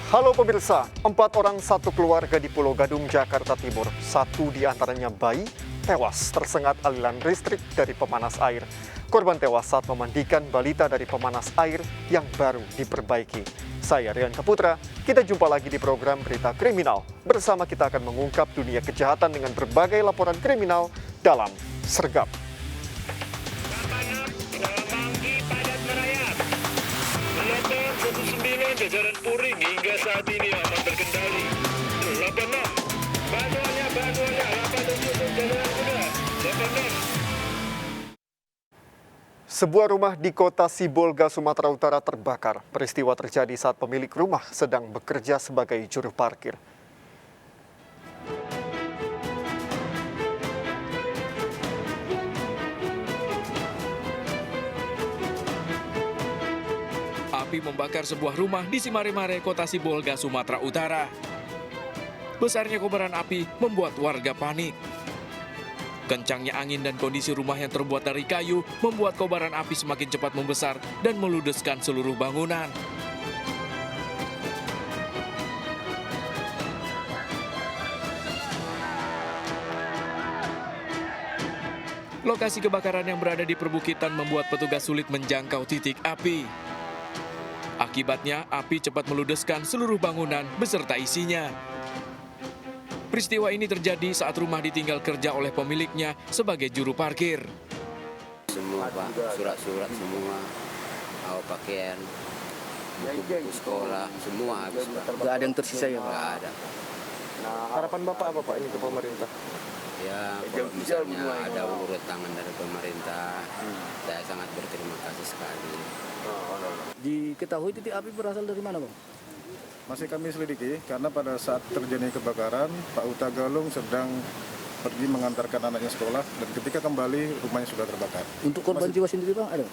Halo pemirsa, 4 orang satu keluarga di Pulau Gadung, Jakarta Timur. 1 di antaranya bayi, tewas tersengat aliran listrik dari pemanas air. Korban tewas saat memandikan balita dari pemanas air yang baru diperbaiki. Saya Rian Kaputra, kita jumpa lagi di program Berita Kriminal. Bersama kita akan mengungkap dunia kejahatan dengan berbagai laporan kriminal dalam Sergap. Jajaran Puring hingga saat ini aman terkendali. 86, bantuannya, 87 jajaran kuda, 86. Sebuah rumah di kota Sibolga, Sumatera Utara terbakar. Peristiwa terjadi saat pemilik rumah sedang bekerja sebagai juru parkir. Api membakar sebuah rumah di Simare-Mare, Kota Sibolga, Sumatera Utara. Besarnya kobaran api membuat warga panik. Kencangnya angin dan kondisi rumah yang terbuat dari kayu membuat kobaran api semakin cepat membesar dan meludeskan seluruh bangunan. Lokasi kebakaran yang berada di perbukitan membuat petugas sulit menjangkau titik api. Akibatnya, api cepat meludeskan seluruh bangunan beserta isinya. Peristiwa ini terjadi saat rumah ditinggal kerja oleh pemiliknya sebagai juru parkir. Semua Pak, surat-surat semua, pakaian, buku-buku sekolah, semua habis Pak. Nggak ada yang tersisa ya Pak? Nggak ada. Nah, harapan Bapak apa Pak ini ke pemerintah? Ya, kalau misalnya ada urut tangan dari pemerintah, saya sangat berterima kasih sekali. Diketahui titik api berasal dari mana Bang? Masih kami selidiki karena pada saat terjadi kebakaran, Pak Uta Galung sedang pergi mengantarkan anaknya sekolah dan ketika kembali rumahnya sudah terbakar. Untuk korban jiwa sendiri Bang ada?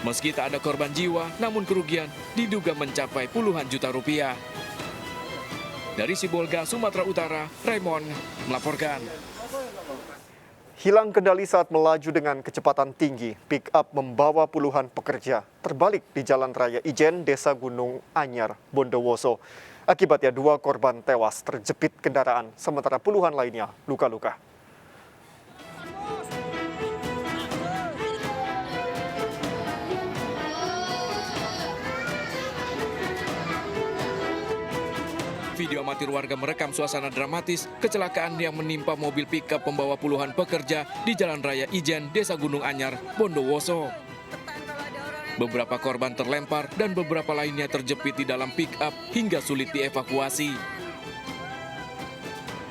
Meski tak ada korban jiwa, namun kerugian diduga mencapai puluhan juta rupiah. Dari Sibolga, Sumatera Utara, Raymond melaporkan. Hilang kendali saat melaju dengan kecepatan tinggi, pick-up membawa puluhan pekerja terbalik di Jalan Raya Ijen, Desa Gunung Anyar, Bondowoso. Akibatnya 2 korban tewas terjepit kendaraan, sementara puluhan lainnya luka-luka. Video amatir warga merekam suasana dramatis kecelakaan yang menimpa mobil pickup pembawa puluhan pekerja di Jalan Raya Ijen, Desa Gunung Anyar, Bondowoso. Beberapa korban terlempar dan beberapa lainnya terjepit di dalam pickup hingga sulit dievakuasi.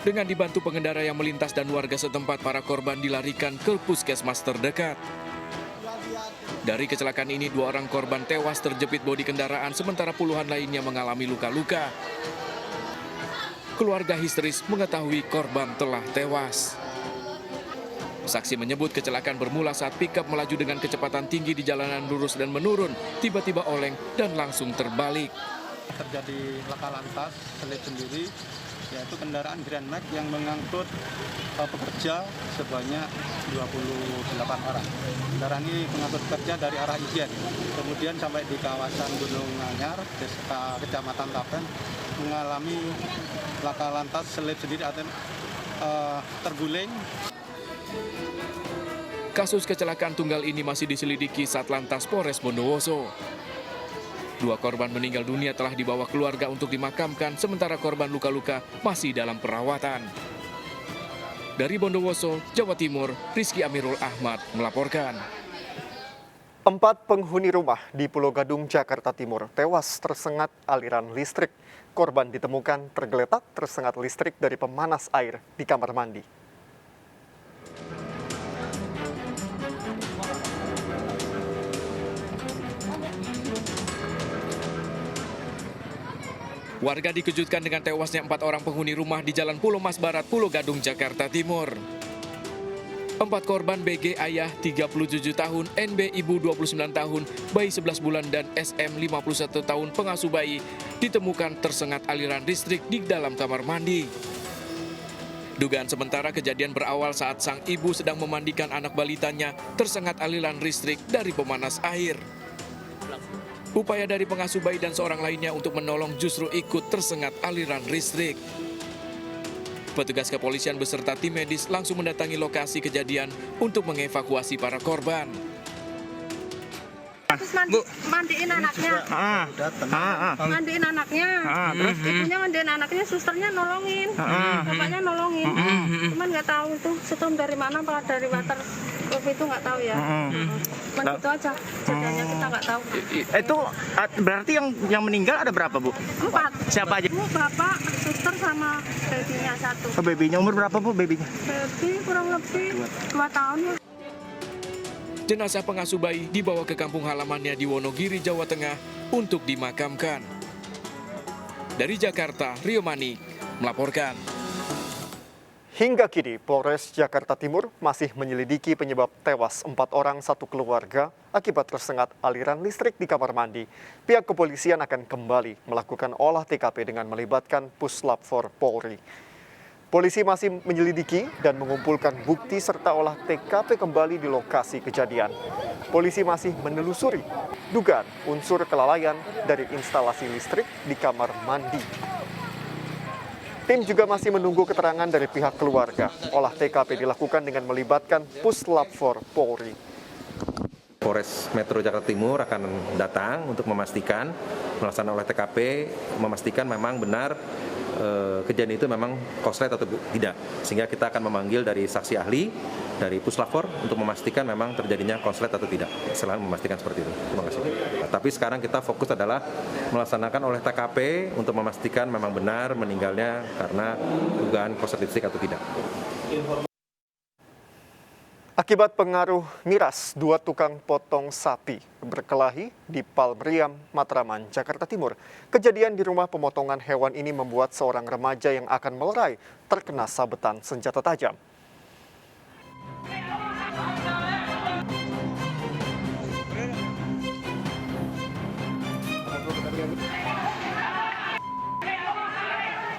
Dengan dibantu pengendara yang melintas dan warga setempat, para korban dilarikan ke puskesmas terdekat. Dari kecelakaan ini, 2 orang korban tewas terjepit bodi kendaraan, sementara puluhan lainnya mengalami luka-luka. Keluarga histeris mengetahui korban telah tewas. Saksi menyebut kecelakaan bermula saat pickup melaju dengan kecepatan tinggi di jalanan lurus dan menurun, tiba-tiba oleng dan langsung terbalik. Terjadi laka lantas selip sendiri, yaitu kendaraan Grand Max yang mengangkut pekerja sebanyak 28 orang. Kendaraan ini mengangkut pekerja dari arah Ijen, kemudian sampai di kawasan Gunung Anyar, Desa Kecamatan Tapen, mengalami laka lantas selip sendiri atau terguling. Kasus kecelakaan tunggal ini masih diselidiki Satlantas Polres Bondowoso. 2 korban meninggal dunia telah dibawa keluarga untuk dimakamkan, sementara korban luka-luka masih dalam perawatan. Dari Bondowoso, Jawa Timur, Rizky Amirul Ahmad melaporkan. 4 penghuni rumah di Pulau Gadung, Jakarta Timur tewas tersengat aliran listrik. Korban ditemukan tergeletak tersengat listrik dari pemanas air di kamar mandi. Warga dikejutkan dengan tewasnya 4 orang penghuni rumah di Jalan Pulau Mas Barat, Pulau Gadung, Jakarta Timur. 4 korban BG ayah 37 tahun, NB ibu 29 tahun, bayi 11 bulan dan SM 51 tahun pengasuh bayi ditemukan tersengat aliran listrik di dalam kamar mandi. Dugaan sementara kejadian berawal saat sang ibu sedang memandikan anak balitanya tersengat aliran listrik dari pemanas air. Upaya dari pengasuh bayi dan seorang lainnya untuk menolong justru ikut tersengat aliran listrik. Petugas kepolisian beserta tim medis langsung mendatangi lokasi kejadian untuk mengevakuasi para korban. Terus mandiin anaknya. Mandiin anaknya. Terus ibunya mandiin anaknya, susternya nolongin. Bapaknya nolongin. Cuman nggak tahu itu setrum dari mana, apa dari water itu nggak tahu ya. Cuman itu aja. Jadinya kita nggak tahu. Itu berarti yang meninggal ada berapa, Bu? 4. Siapa aja? Bu, bapak, suster sama babynya 1. Oh, babynya umur berapa, Bu, babynya? Baby kurang lebih 2 tahun ya. Jenazah pengasuh bayi dibawa ke kampung halamannya di Wonogiri, Jawa Tengah untuk dimakamkan. Dari Jakarta, Rio Manik melaporkan. Hingga kini, Polres Jakarta Timur masih menyelidiki penyebab tewas 4 orang satu keluarga akibat tersengat aliran listrik di kamar mandi. Pihak kepolisian akan kembali melakukan olah TKP dengan melibatkan Puslap 4 Polri. Polisi masih menyelidiki dan mengumpulkan bukti serta olah TKP kembali di lokasi kejadian. Polisi masih menelusuri dugaan unsur kelalaian dari instalasi listrik di kamar mandi. Tim juga masih menunggu keterangan dari pihak keluarga. Olah TKP dilakukan dengan melibatkan Puslap 4 Polri. Polres Metro Jakarta Timur akan datang untuk memastikan melaksanakan olah TKP, memastikan memang benar kejadian itu memang korslet atau tidak. Sehingga kita akan memanggil dari saksi ahli, dari Puslap 4 untuk memastikan memang terjadinya korslet atau tidak. Selalu memastikan seperti itu. Terima kasih. Tapi sekarang kita fokus adalah melaksanakan olah TKP untuk memastikan memang benar meninggalnya karena dugaan korslet listrik atau tidak. Akibat pengaruh miras, 2 tukang potong sapi berkelahi di Palmeriam, Matraman, Jakarta Timur. Kejadian di rumah pemotongan hewan ini membuat seorang remaja yang akan melerai terkena sabetan senjata tajam.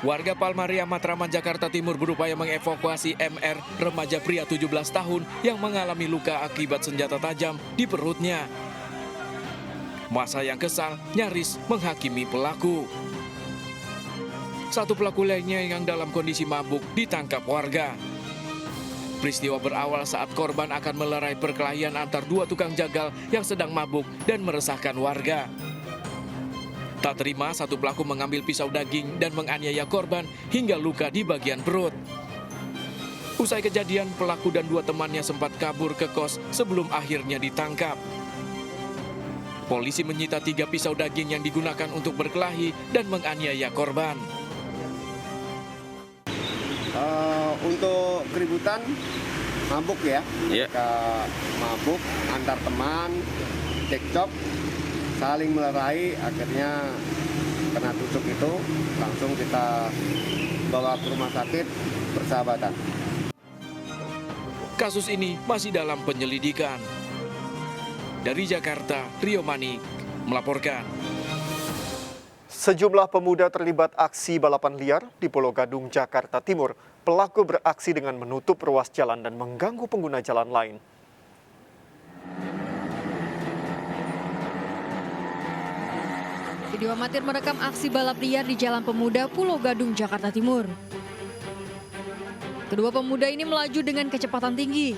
Warga Palmaria, Matraman, Jakarta Timur berupaya mengevakuasi MR, remaja pria 17 tahun yang mengalami luka akibat senjata tajam di perutnya. Massa yang kesal nyaris menghakimi pelaku. Satu pelaku lainnya yang dalam kondisi mabuk ditangkap warga. Peristiwa berawal saat korban akan melerai perkelahian antar 2 tukang jagal yang sedang mabuk dan meresahkan warga. Tak terima, satu pelaku mengambil pisau daging dan menganiaya korban hingga luka di bagian perut. Usai kejadian, pelaku dan 2 temannya sempat kabur ke kos sebelum akhirnya ditangkap. Polisi menyita 3 pisau daging yang digunakan untuk berkelahi dan menganiaya korban. Untuk keributan, mabuk ya. Mereka mabuk antar teman, cekcok, saling melerai, akhirnya kena tusuk itu, langsung kita bawa ke rumah sakit Persahabatan. Kasus ini masih dalam penyelidikan. Dari Jakarta, Rio Manik melaporkan. Sejumlah pemuda terlibat aksi balapan liar di Pulau Gadung, Jakarta Timur. Pelaku beraksi dengan menutup ruas jalan dan mengganggu pengguna jalan lain. Video amatir merekam aksi balap liar di Jalan Pemuda Pulau Gadung, Jakarta Timur. Kedua pemuda ini melaju dengan kecepatan tinggi.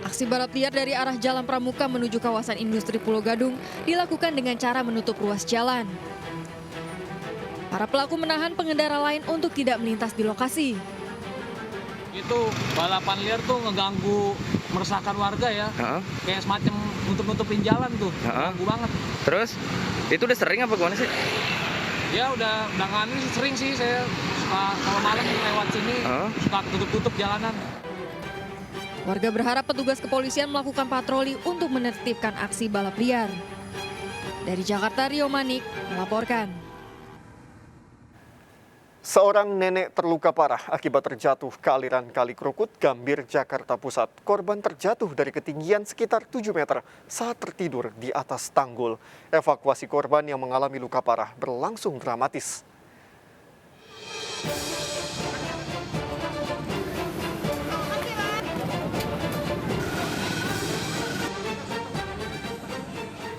Aksi balap liar dari arah Jalan Pramuka menuju kawasan industri Pulau Gadung dilakukan dengan cara menutup ruas jalan. Para pelaku menahan pengendara lain untuk tidak melintas di lokasi. Itu balapan liar tuh ngeganggu, meresahkan warga ya. Kayak semacam nutup-nutupin jalan tuh. Ganggu banget. Terus itu udah sering apa gimana sih? Ya udah belakangan ini sering sih saya suka kalau malam lewat sini suka tutup-tutup jalanan. Warga berharap petugas kepolisian melakukan patroli untuk menertibkan aksi balap liar. Dari Jakarta, Rio Manik melaporkan. Seorang nenek terluka parah akibat terjatuh ke aliran Kali Krukut, Gambir, Jakarta Pusat. Korban terjatuh dari ketinggian sekitar 7 meter saat tertidur di atas tanggul. Evakuasi korban yang mengalami luka parah berlangsung dramatis.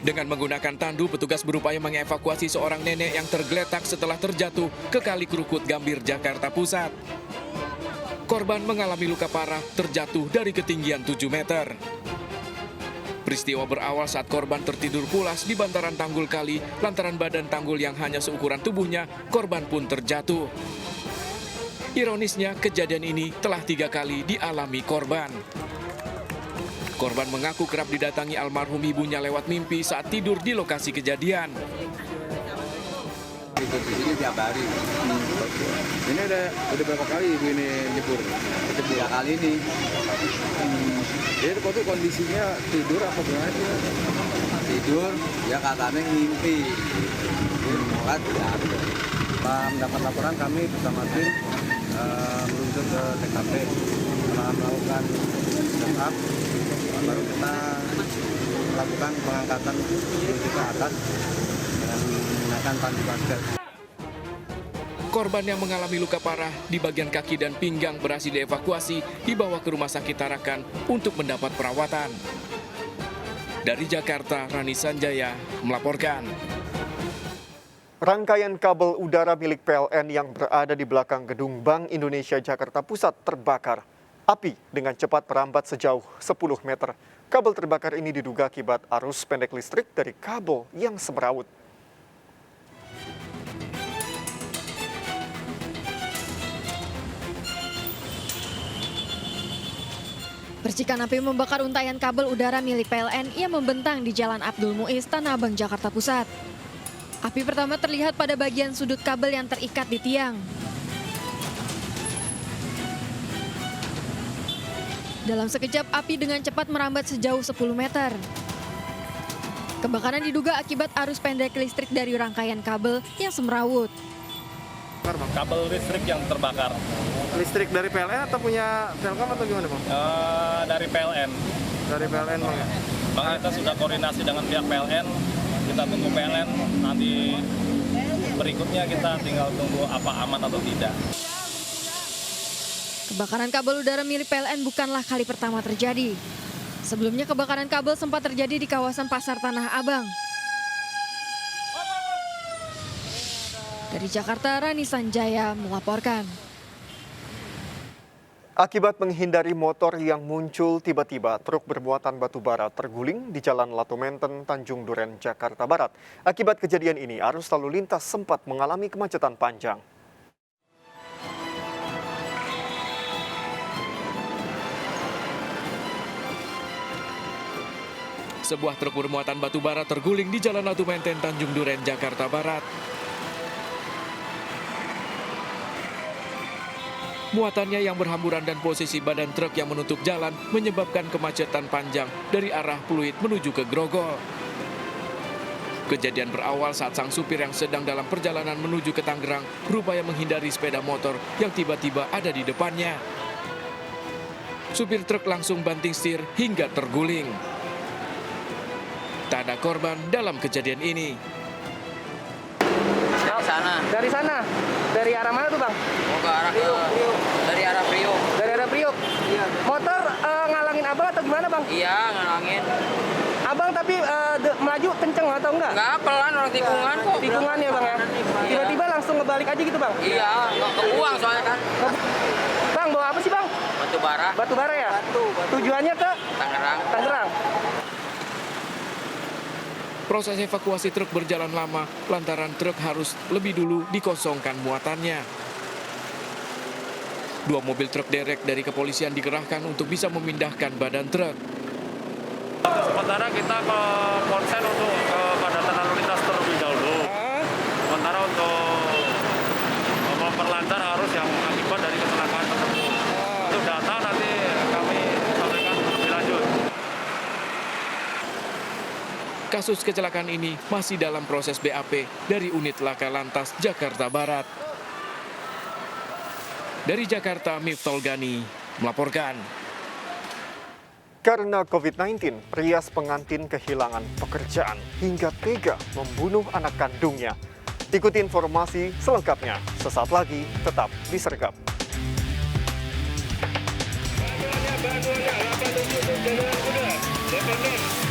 Dengan menggunakan tandu, petugas berupaya mengevakuasi seorang nenek yang tergeletak setelah terjatuh ke Kali Krukut, Gambir, Jakarta Pusat. Korban mengalami luka parah terjatuh dari ketinggian 7 meter. Peristiwa berawal saat korban tertidur pulas di bantaran tanggul kali lantaran badan tanggul yang hanya seukuran tubuhnya, korban pun terjatuh. Ironisnya, kejadian ini telah 3 kali dialami korban. Korban mengaku kerap didatangi almarhum ibunya lewat mimpi saat tidur di lokasi kejadian. Di sini tiap hari. Ini udah berapa kali ibu ini nyebur? Ketiga kali ini. Jadi waktu kondisinya tidur apa gimana sih? Tidur, ya katanya ngimpi. Mendapat laporan kami bersama tim meluncur ke TKP setelah melakukan check-up, baru kita melakukan pengangkatan ke atas dengan menggunakan tandu basket. Korban yang mengalami luka parah di bagian kaki dan pinggang berhasil dievakuasi dibawa ke Rumah Sakit Tarakan untuk mendapat perawatan. Dari Jakarta, Rani Sanjaya melaporkan. Rangkaian kabel udara milik PLN yang berada di belakang gedung Bank Indonesia Jakarta Pusat terbakar. Api dengan cepat merambat sejauh 10 meter. Kabel terbakar ini diduga akibat arus pendek listrik dari kabel yang semrawut. Percikan api membakar untayan kabel udara milik PLN yang membentang di Jalan Abdul Muiz, Tanah Abang, Jakarta Pusat. Api pertama terlihat pada bagian sudut kabel yang terikat di tiang. Dalam sekejap, api dengan cepat merambat sejauh 10 meter. Kebakaran diduga akibat arus pendek listrik dari rangkaian kabel yang semrawut. Kabel listrik yang terbakar. Listrik dari PLN atau punya Telkom atau gimana, Bang? Dari PLN. Dari PLN, Bang. Bang, kita sudah koordinasi dengan pihak PLN. Kita tunggu PLN, nanti berikutnya kita tinggal tunggu apa aman atau tidak. Kebakaran kabel udara milik PLN bukanlah kali pertama terjadi. Sebelumnya kebakaran kabel sempat terjadi di kawasan Pasar Tanah Abang. Dari Jakarta, Rani Sanjaya melaporkan. Akibat menghindari motor yang muncul tiba-tiba, truk bermuatan batu bara terguling di Jalan Latu Menten, Tanjung Duren, Jakarta Barat. Akibat kejadian ini, arus lalu lintas sempat mengalami kemacetan panjang. Sebuah truk bermuatan batu bara terguling di Jalan Latu Menten, Tanjung Duren, Jakarta Barat. Muatannya yang berhamburan dan posisi badan truk yang menutup jalan menyebabkan kemacetan panjang dari arah Pluit menuju ke Grogol. Kejadian berawal saat sang supir yang sedang dalam perjalanan menuju ke Tangerang berupaya menghindari sepeda motor yang tiba-tiba ada di depannya. Supir truk langsung banting setir hingga terguling. Tak ada korban dalam kejadian ini. Dari sana? Dari arah mana tuh, Bang? Ke arah Priok. Dari arah Priok. Dari arah Priok? Iya. Motor ngalangin abang atau gimana, Bang? Iya, ngalangin. Abang tapi melaju kenceng atau enggak? Enggak, pelan, orang tikungan kok. Tikungan ya, Bang ya? Tiba-tiba langsung ngebalik aja gitu, Bang? Iya, kebuang soalnya kan. Bang, bawa apa sih, Bang? Batu bara. Batu bara ya? Batu. Tujuannya ke? Tangerang. Tangerang. Proses evakuasi truk berjalan lama lantaran truk harus lebih dulu dikosongkan muatannya. 2 mobil truk derek dari kepolisian dikerahkan untuk bisa memindahkan badan truk. Sementara kita ke konsen untuk kepadatan lalu lintas terlebih dahulu. Sementara untuk memperlancar arus yang akibat dari kecelakaan tersebut. Untuk data nanti kami sampaikan lebih lanjut. Kasus kecelakaan ini masih dalam proses BAP dari Unit Laka Lantas Jakarta Barat. Dari Jakarta, Miftol Gani melaporkan. Karena COVID-19, pria pengantin kehilangan pekerjaan hingga tega membunuh anak kandungnya. Ikuti informasi selengkapnya sesaat lagi, tetap di Sergap. Bantuannya, 8 untuk kendaraan kuda, 86.